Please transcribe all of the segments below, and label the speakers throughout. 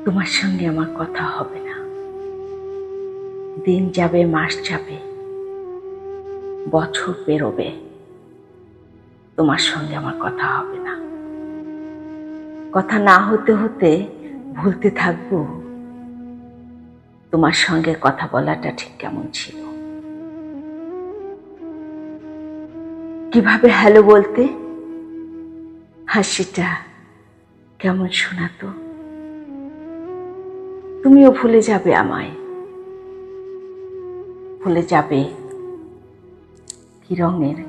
Speaker 1: তোমার সঙ্গে আমার কথা হবে না। দিন যাবে, মাস যাবে, বছর পেরোবে, তোমার সঙ্গে আমার কথা হবে না। কথা না হতে হতে ভুলতে থাকবো তোমার সঙ্গে কথা বলাটা ঠিক কেমন ছিল। কিভাবে হ্যালো বলতে, হাসিটা কেমন শোনাতো। তুমিও ভুলে যাবে আমায়, ভুলে যাবে কি রঙের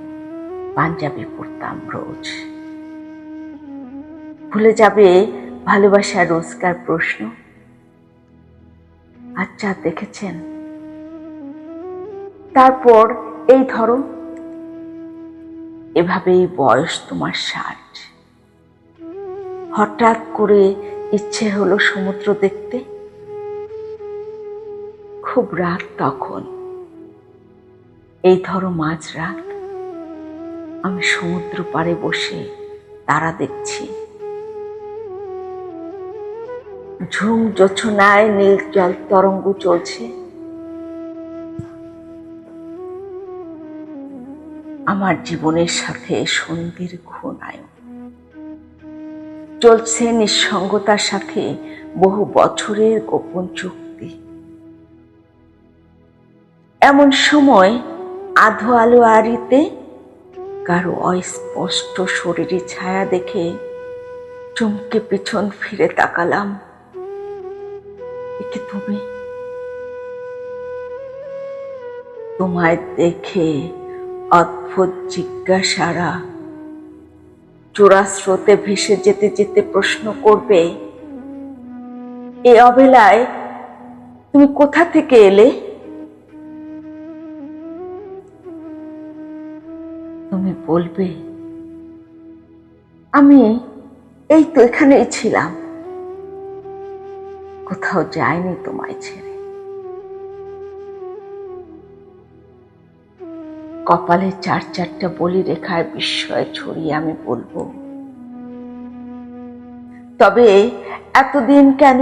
Speaker 1: পাঞ্জাবি পরতাম রোজ, ভুলে যাবে ভালোবাসার রোজকার প্রশ্ন। আচ্ছা দেখেছেন, তারপর এই ধরো, এভাবেই বয়স তোমার 60। হঠাৎ করে ইচ্ছে হলো সমুদ্র দেখতে। খুব রাত তখন, এই ধরো মাঝরাত, আমি সমুদ্র পাড়ে বসে তারা দেখছি। ঝুম জোছনায় নীল জল তরঙ্গ চলছে। আমার জীবনের সাথে সন্ধির ঘনায়ন চলছে, নিঃসঙ্গতার সাথে বহু বছরের গোপন চুক্তি। এমন সময় আধো আলো আড়িতে কারো অস্পষ্ট শরীরে ছায়া দেখে চমকে পিছন ফিরে তাকালাম। একে তুমি? তোমায় দেখে অদ্ভুত জিজ্ঞাসারা চোরা স্রোতে ভেসে যেতে যেতে প্রশ্ন করবে, এ অবেলায় তুমি কোথা থেকে এলে? তুমি বলবে, আমি এই তো এখানেই ছিলাম, কোথাও যাইনি তোমায় ছেড়ে। কপালে 4-4টা বলি রেখায় বিস্ময় ছড়িয়ে আমি বলবো, তবে এতদিন কেন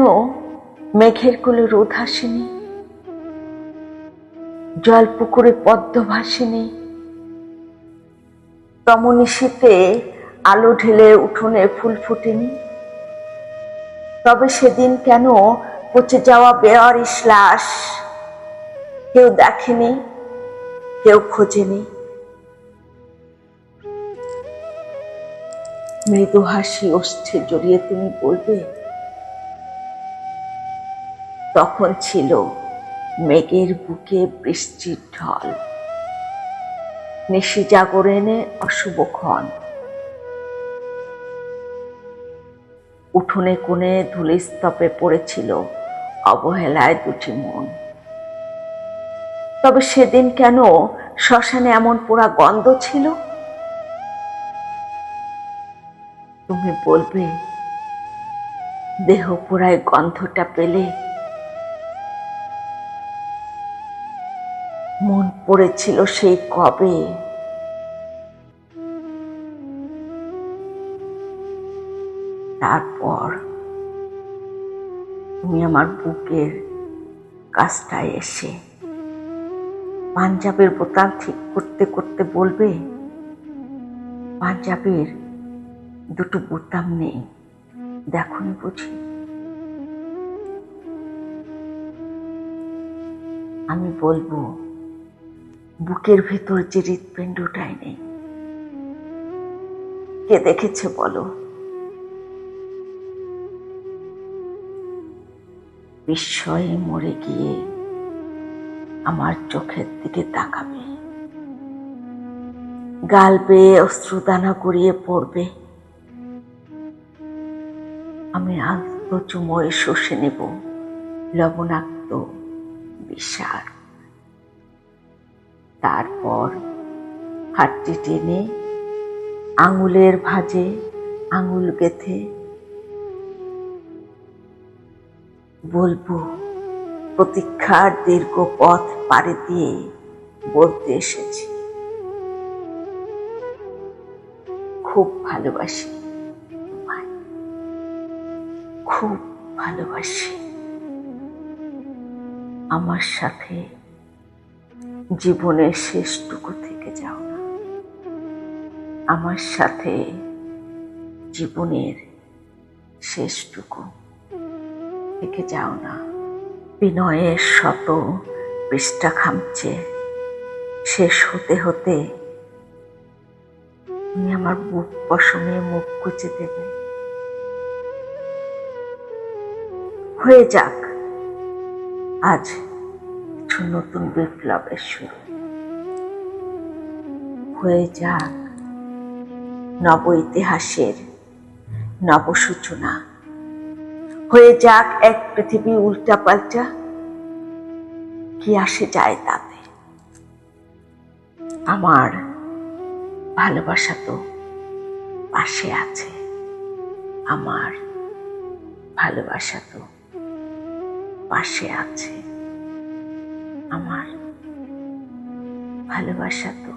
Speaker 1: মেঘের কোলে রোদ হাসেনি, জল পুকুরে পদ্ম ভাসেনি, তমনিশীতে আলো ঢেলে উঠোনে ফুল ফোটেনি? তবে সেদিন কেন পচে যাওয়া বেয়ারিশ লাশ কেউ দেখেনি, কেউ খোঁজেনি? মৃদু হাসি ওষ্ঠে জড়িয়ে তুমি বলবে, তখন ছিল মেঘের বুকে বৃষ্টির ঢল, নিশি জাগরণে অশুভক্ষণ, উঠোনে কোণে ধূলিস্তপে পড়েছিল অবহেলায় দুটি মন। তবে সেদিন কেন শ্মশানে এমন পোড়া গন্ধ ছিল? তুমি বলবে, দেহ পোড়ায় গন্ধটা পেলে মন পড়েছিল সেই কবে। তারপর তুমি আমার বুকের কাছটায় এসে পাঞ্জাবের বোতাম ঠিক করতে করতে বলবে, পাঞ্জাবের দুটো বোতাম নেই, দেখোনি বুঝি? আমি বলবো, বুকের ভেতর যে হৃৎপিণ্ডটাই নেই, কে দেখেছে বলো? বিস্ময়ে মরে গিয়ে আমার চোখের দিকে তাকাবে, গাল বেয়ে অশ্রুদানা গড়িয়ে পড়বে। আমি আলতো চুমোয় শুষে নেব লবণাক্ত বিষাদ। তারপর হাতটি টেনে আঙুলের ভাঁজে আঙুল গেঁথে বলবো, প্রতীক্ষার দীর্ঘ পথ পাড়ি দিয়ে বলতে এসেছি, খুব ভালোবাসি তোমায়, খুব ভালোবাসি। আমার সাথে জীবনের শেষটুকু থেকে যাও না। আমার সাথে জীবনের শেষটুকু থেকে যাও না। বিনয়ের শত পৃষ্ঠা খামচে শেষ হতে হতে তুমি আমার বুক পশমে মুখ কুচে দেবে। হয়ে যাক আজ কিছু নতুন বিপ্লবের শুরু। হয়ে যাক নব ইতিহাসের নবসূচনা। হয়ে যাক এক পৃথিবী উল্টা পাল্টা, কি আসে যায় তাতে। আমার ভালোবাসা তো পাশে আছে। আমার ভালোবাসা তো পাশে আছে। আমার ভালোবাসা তো